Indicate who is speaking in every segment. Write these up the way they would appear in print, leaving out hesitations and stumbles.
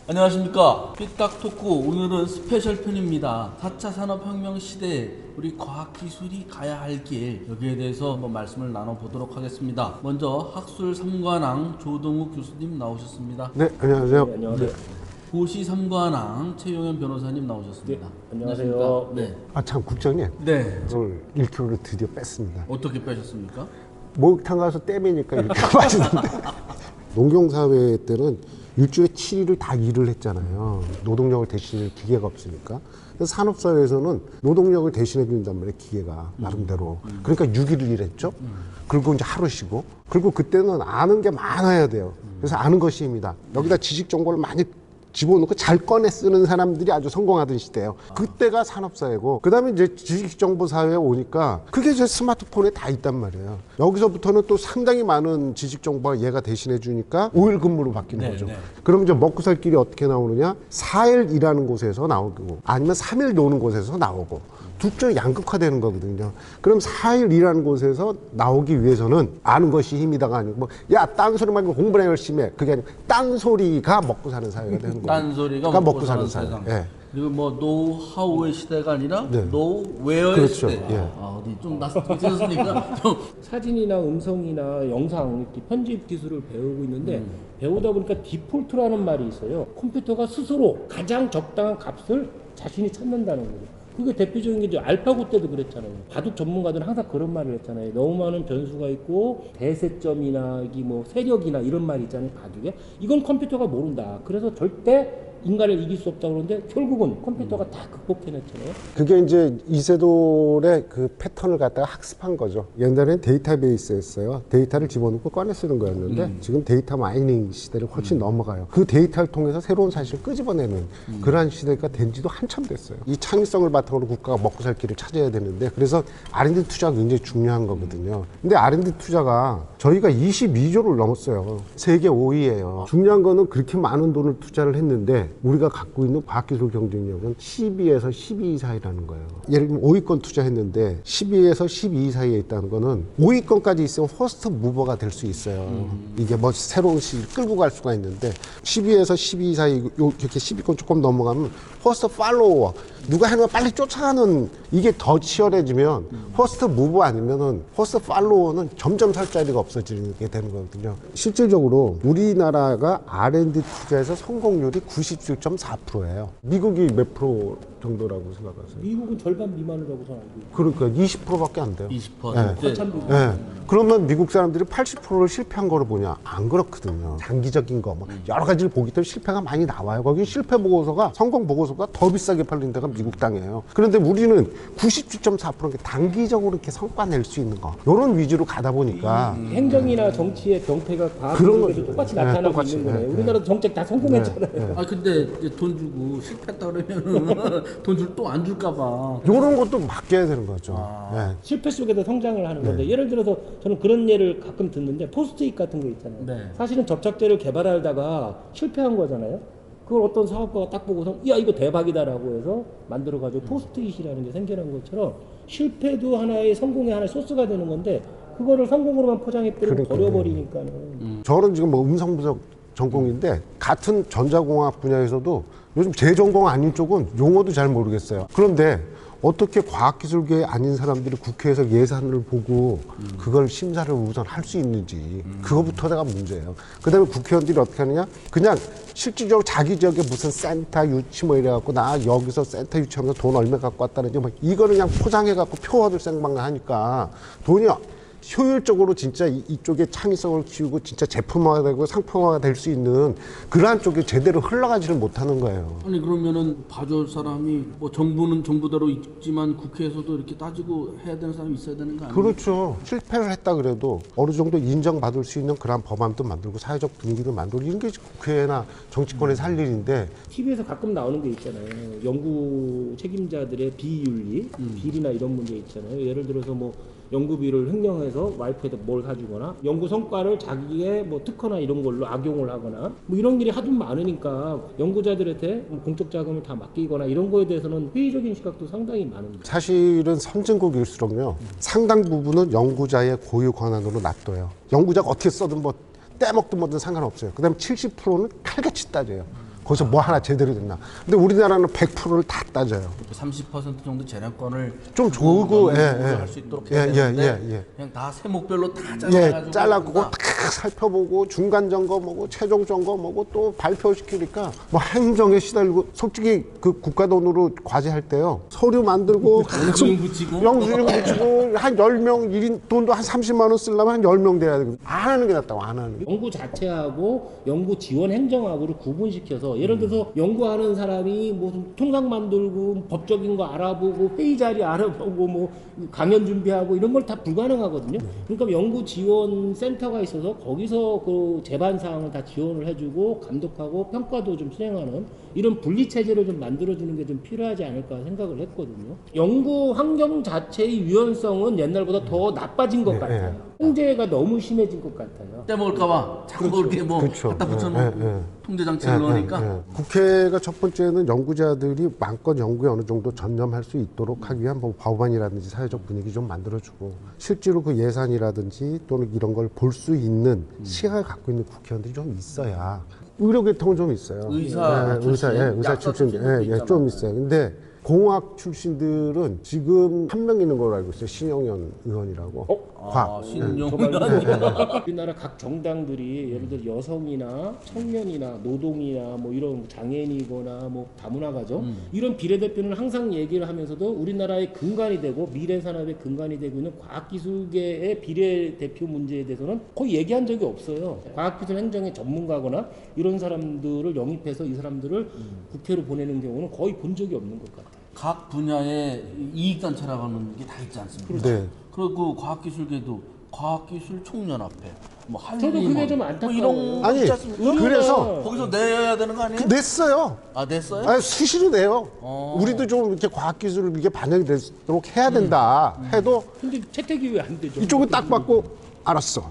Speaker 1: 안녕하십니까. 삐딱토크 오늘은 스페셜 편입니다. 4차 산업혁명 시대에 우리 과학기술이 가야 할 길, 여기에 대해서 한번 말씀을 나눠보도록 하겠습니다. 먼저 학술 3관왕 조동욱 교수님 나오셨습니다.
Speaker 2: 네, 안녕하세요.
Speaker 3: 네, 안녕하세요.
Speaker 1: 고시 3관왕 최용현 변호사님 나오셨습니다.
Speaker 3: 네, 안녕하세요.
Speaker 1: 네.
Speaker 2: 아, 참, 국장님.
Speaker 1: 네.
Speaker 2: 오늘 1kg를 드디어 뺐습니다.
Speaker 1: 어떻게 빼셨습니까?
Speaker 2: 목욕탕 가서 떼매니까 이렇게 빠지는데. 농경사회 때는 일주일에 7일을 다 일을 했잖아요. 노동력을 대신할 기계가 없으니까. 그래서 산업사회에서는 노동력을 대신해 준단 말이에요, 기계가. 나름대로. 그러니까 6일을 일했죠. 그리고 이제 하루 쉬고. 그리고 그때는 아는 게 많아야 돼요. 그래서 아는 것이 힘이다. 여기다 지식 정보를 많이 집어넣고 잘 꺼내 쓰는 사람들이 아주 성공하던 시대예요. 그때가 산업사회고, 그 다음에 이제 지식정보사회에 오니까 그게 이제 스마트폰에 다 있단 말이에요. 여기서부터는 또 상당히 많은 지식정보가 얘가 대신해 주니까 5일 근무로 바뀌는
Speaker 1: 네,
Speaker 2: 거죠.
Speaker 1: 네.
Speaker 2: 그럼 이제 먹고 살 길이 어떻게 나오느냐? 4일 일하는 곳에서 나오고, 아니면 3일 노는 곳에서 나오고, 둘 중에 양극화되는 거거든요. 그럼 4일 일하는 곳에서 나오기 위해서는 아는 것이 힘이다가 아니고, 뭐, 야, 딴소리 말고 공부나 열심히 해. 그게 아니고, 딴소리가 먹고 사는 사회가 되는 거예요.
Speaker 1: 딴소리가
Speaker 2: 그러니까
Speaker 1: 먹고 사는 세상.
Speaker 2: 예.
Speaker 1: 그리고 뭐 노하우의 시대가 아니라
Speaker 2: 네.
Speaker 1: 노웨어의
Speaker 2: 그렇죠.
Speaker 1: 시대.
Speaker 2: 예.
Speaker 1: 어디 좀 낯설으니까 좀
Speaker 3: 사진이나 음성이나 영상 이렇게 편집 기술을 배우고 있는데 배우다 보니까 디폴트라는 말이 있어요. 컴퓨터가 스스로 가장 적당한 값을 자신이 찾는다는 거죠. 그게 대표적인 게 이제 알파고 때도 그랬잖아요. 바둑 전문가들은 항상 그런 말을 했잖아요. 너무 많은 변수가 있고 대세점이나 이 뭐 세력이나 이런 말이 있잖아요. 바둑에 이건 컴퓨터가 모른다. 그래서 절대 인간을 이길 수 없다고 그러는데 결국은 컴퓨터가 다 극복해냈잖아요.
Speaker 2: 그게 이제 이세돌의 그 패턴을 갖다가 학습한 거죠. 옛날에는 데이터베이스였어요. 데이터를 집어넣고 꺼내 쓰는 거였는데 지금 데이터 마이닝 시대를 훨씬 넘어가요. 그 데이터를 통해서 새로운 사실을 끄집어내는 그러한 시대가 된 지도 한참 됐어요. 이 창의성을 바탕으로 국가가 먹고 살 길을 찾아야 되는데, 그래서 R&D 투자가 굉장히 중요한 거거든요. 근데 R&D 투자가 저희가 22조를 넘었어요. 세계 5위예요. 중요한 거는 그렇게 많은 돈을 투자를 했는데 우리가 갖고 있는 과학기술 경쟁력은 12에서 12 사이라는 거예요. 예를 들면 5위권 투자했는데 12에서 12 사이에 있다는 거는 5위권까지 있으면 퍼스트 무버가 될 수 있어요. 이게 뭐 새로운 시를 끌고 갈 수가 있는데 12에서 12 사이 이렇게 12권 조금 넘어가면 퍼스트 팔로워, 누가 해놓으면 빨리 쫓아가는, 이게 더 치열해지면 퍼스트 무버 아니면은 퍼스트 팔로워는 점점 살 자리가 없어지게 되는 거거든요. 실질적으로 우리나라가 R&D 투자에서 성공률이 97.4%예요. 미국이 몇 프로 정도라고 생각하세요?
Speaker 3: 미국은 절반 미만이라고 저는 알고 있어요.
Speaker 2: 그러니까 20%밖에 안 돼요.
Speaker 1: 20%.
Speaker 2: 예. 그러면 미국 사람들이 80%를 실패한 거로 보냐? 안 그렇거든요. 장기적인 거, 뭐 여러 가지를 보기 때문에 실패가 많이 나와요. 거기 실패 보고서가 성공 보고서가 더 비싸게 팔린 데가 미국 땅이에요. 그런데 우리는 97.4%게 단기적으로 이렇게 성과 낼 수 있는 거, 이런 위주로 가다 보니까
Speaker 3: 행정이나 정치의 병폐가
Speaker 2: 그런
Speaker 3: 과학기술에도
Speaker 2: 거죠.
Speaker 3: 똑같이
Speaker 2: 네,
Speaker 3: 나타나고
Speaker 2: 똑같이.
Speaker 3: 있는 거네요.
Speaker 2: 네,
Speaker 3: 우리나라도 정책 다 성공했잖아요.
Speaker 1: 아 근데 이제 돈 주고 실패했다 그러면은 돈 줄 또 안 줄까봐.
Speaker 2: 이런 것도 맡겨야 되는 거죠. 예.
Speaker 3: 실패 속에서 성장을 하는 건데 예를 들어서 저는 그런 예를 가끔 듣는데 포스트잇 같은 거 있잖아요.
Speaker 1: 네.
Speaker 3: 사실은 접착제를 개발하다가 실패한 거잖아요. 그걸 어떤 사업가가 딱 보고서 야 이거 대박이다라고 해서 만들어가지고 포스트잇이라는 게 생겨난 것처럼 실패도 하나의 성공의 하나의 소스가 되는 건데 그거를 성공으로만 포장해버리고 버려버리니까는
Speaker 2: 저는 지금 뭐 음성 분석 전공인데 같은 전자공학 분야에서도 요즘 제 전공 아닌 쪽은 용어도 잘 모르겠어요. 그런데 어떻게 과학기술계 아닌 사람들이 국회에서 예산을 보고 그걸 심사를 우선 할 수 있는지, 그거부터가 문제예요. 그 다음에 국회의원들이 어떻게 하느냐? 그냥 실질적으로 자기 지역에 무슨 센터 유치 뭐 이래갖고 나 여기서 센터 유치하면서 돈 얼마 갖고 왔다는지 막 이거를 그냥 포장해갖고 표 얻을 생각만 하니까 돈이 효율적으로 진짜 이쪽에 창의성을 키우고 진짜 제품화가 되고 상품화가 될 수 있는 그러한 쪽에 제대로 흘러가지를 못하는 거예요.
Speaker 1: 아니 그러면은 봐줄 사람이 뭐 정부는 정부대로 있지만 국회에서도 이렇게 따지고 해야 되는 사람이 있어야 되는 거 아니에요?
Speaker 2: 그렇죠. 실패를 했다 그래도 어느 정도 인정받을 수 있는 그런 법안도 만들고 사회적 분위기도 만들고 이런 게 국회나 정치권에서 할 일인데
Speaker 3: TV에서 가끔 나오는 게 있잖아요. 연구 책임자들의 비윤리, 비리나 이런 문제 있잖아요. 예를 들어서 뭐 연구비를 횡령해서 와이프한테 뭘 사주거나 연구 성과를 자기의 뭐 특허나 이런 걸로 악용을 하거나 뭐 이런 일이 하도 많으니까 연구자들한테 공적 자금을 다 맡기거나 이런 거에 대해서는 회의적인 시각도 상당히 많은 거죠.
Speaker 2: 사실은 선진국일수록요 상당 부분은 연구자의 고유 권한으로 놔둬요. 연구자가 어떻게 써든 뭐 떼먹든 뭐든 상관없어요. 그다음에 70%는 칼같이 따져요. 거기서 뭐 하나 제대로 됐나. 근데 우리나라는 100%를 다 따져요.
Speaker 1: 30% 정도 재량권을
Speaker 2: 좀 좋고
Speaker 1: 할 수 있도록 해야 되는데 그냥 다 세목별로 다 잘라가지고
Speaker 2: 잘라고 다 살펴보고 중간 점검하고 최종 점검하고 또 발표시키니까 뭐 행정에 시달리고 솔직히 그 국가 돈으로 과제할 때요 서류 만들고 영수증 붙이고 한 10명 1인 돈도 한 30만 원 쓰려면 한 10명 돼야 되거든. 안 하는 게 낫다고 안 하는 게.
Speaker 3: 연구 자체하고 연구 지원 행정하고를 구분시켜서 예를 들어서 연구하는 사람이 무슨 통상 만들고 법적인 거 알아보고 회의 자리 알아보고 뭐 강연 준비하고 이런 걸 다 불가능하거든요. 그러니까 연구 지원 센터가 있어서 거기서 그 제반 사항을 다 지원을 해주고 감독하고 평가도 좀 수행하는 이런 분리 체제를 좀 만들어주는 게 좀 필요하지 않을까 생각을 했거든요. 연구 환경 자체의 유연성은 옛날보다 더 나빠진 것 같아요. 통제가 너무 심해진 것 같아요.
Speaker 1: 떼먹을까봐 자꾸 그렇게 뭐 갖다 붙여놓고 통제 장치를 넣으니까.
Speaker 2: 국회가 첫 번째는 연구자들이 마음껏 연구에 어느 정도 전념할 수 있도록 하기 위한 뭐 법안이라든지 사회적 분위기 좀 만들어주고 실제로 그 예산이라든지 또는 이런 걸 볼 수 있는 시각을 갖고 있는 국회의원들이 좀 있어야 의료 계통은 좀 있어요.
Speaker 1: 의사
Speaker 2: 출신 좀 있어요. 근데 공학 출신들은 지금 한 명 있는 걸로 알고 있어요. 신영현 의원이라고.
Speaker 3: 우리나라 각 정당들이 예를 들어 여성이나 청년이나 노동이나 뭐 이런 장애인이거나 뭐 다문화가죠. 이런 비례대표는 항상 얘기를 하면서도 우리나라의 근간이 되고 미래 산업의 근간이 되고 있는 과학기술계의 비례대표 문제에 대해서는 거의 얘기한 적이 없어요. 과학기술 행정의 전문가거나 이런 사람들을 영입해서 이 사람들을 국회로 보내는 경우는 거의 본 적이 없는 것 같아요.
Speaker 1: 각 분야의 이익단체라고 하는 게 다 있지 않습니까?
Speaker 2: 네.
Speaker 1: 그리고 과학기술계도 과학기술 총연합회, 뭐
Speaker 3: 저도 그게
Speaker 1: 한림원,
Speaker 3: 좀
Speaker 1: 뭐
Speaker 3: 안타까워요.
Speaker 1: 이런 거
Speaker 2: 아니
Speaker 1: 있지 않습니까?
Speaker 2: 그래서
Speaker 1: 거기서 내야 되는 거 아니에요?
Speaker 2: 냈어요.
Speaker 1: 아 냈어요?
Speaker 2: 아니, 수시로 내요. 우리도 좀 이렇게 과학기술을 이게 반영이 되도록 해야 된다 해도
Speaker 3: 근데 채택이 왜 안 되죠?
Speaker 2: 이쪽은 딱 받고 알았어.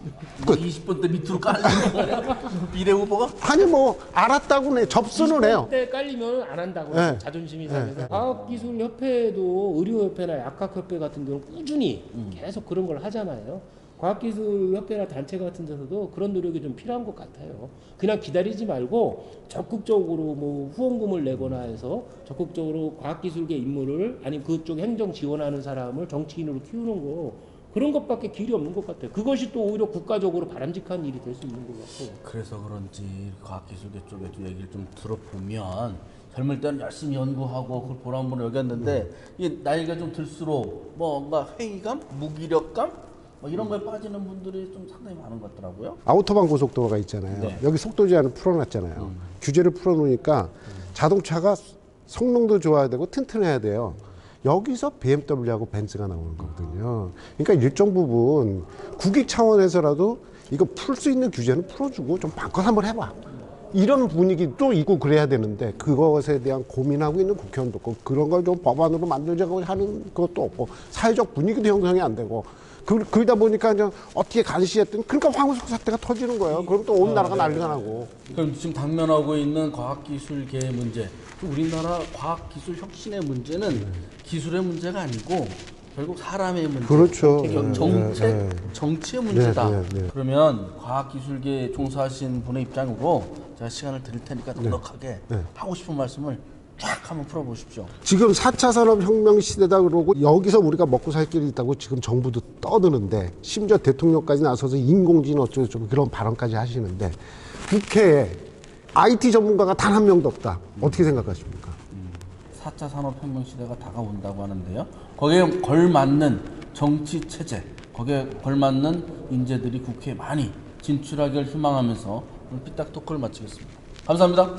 Speaker 1: 뭐 20번 때 밑으로 깔리는 거예요? 비례 후보가?
Speaker 2: 아니 뭐 알았다고 내 접수는 해요.
Speaker 3: 때 깔리면 안 한다고
Speaker 2: 네.
Speaker 3: 자존심이 상해서 과학기술협회도 의료협회나 약학협회 같은 경우는 꾸준히 계속 그런 걸 하잖아요. 과학기술협회나 단체 같은 데서도 그런 노력이 좀 필요한 것 같아요. 그냥 기다리지 말고 적극적으로 뭐 후원금을 내거나 해서 적극적으로 과학기술계 인물을 아니면 그쪽 행정 지원하는 사람을 정치인으로 키우는 거 그런 것밖에 길이 없는 것 같아요. 그것이 또 오히려 국가적으로 바람직한 일이 될 수 있는 것 같아요.
Speaker 1: 그래서 그런지 과학기술계 쪽에도 얘기를 좀 들어보면 젊을 때는 열심히 연구하고 그걸 보람을 여겼는데 이 나이가 좀 들수록 뭔가 회의감, 무기력감 뭐 이런 거에 빠지는 분들이 좀 상당히 많은 것 같더라고요.
Speaker 2: 아우토반 고속도로가 있잖아요.
Speaker 1: 네.
Speaker 2: 여기 속도 제한을 풀어놨잖아요. 규제를 풀어놓으니까 자동차가 성능도 좋아야 되고 튼튼해야 돼요. 여기서 BMW하고 벤츠가 나오는 거거든요. 그러니까 일정 부분 국익 차원에서라도 이거 풀 수 있는 규제는 풀어주고 좀 마음껏 한번 해봐. 이런 분위기도 있고 그래야 되는데 그것에 대한 고민하고 있는 국회의원도 없고 그런 걸 좀 법안으로 만들자고 하는 것도 없고 사회적 분위기도 형성이 안 되고 그러다 보니까 그냥 어떻게 간시했더니 그러니까 황우석 사태가 터지는 거예요. 그럼 또 온 나라가 난리가 나고.
Speaker 1: 그럼 지금 당면하고 있는 과학기술계의 문제, 우리나라 과학기술 혁신의 문제는 기술의 문제가 아니고 결국 사람의 문제,
Speaker 2: 그렇죠.
Speaker 1: 정치의 문제다.
Speaker 2: 네.
Speaker 1: 그러면 과학기술계에 종사하신 분의 입장으로 제가 시간을 드릴 테니까 넉넉하게 하고 싶은 말씀을 쫙 한번 풀어보십시오.
Speaker 2: 지금 4차 산업혁명 시대다 그러고 여기서 우리가 먹고 살 길이 있다고 지금 정부도 떠드는데 심지어 대통령까지 나서서 인공지능 어쩌고저쩌고 그런 발언까지 하시는데 국회에 IT 전문가가 단 한 명도 없다. 어떻게 생각하십니까?
Speaker 1: 4차 산업혁명 시대가 다가온다고 하는데요. 거기에 걸맞는 정치 체제, 거기에 걸맞는 인재들이 국회에 많이 진출하기를 희망하면서 오늘 삐딱 토크를 마치겠습니다. 감사합니다.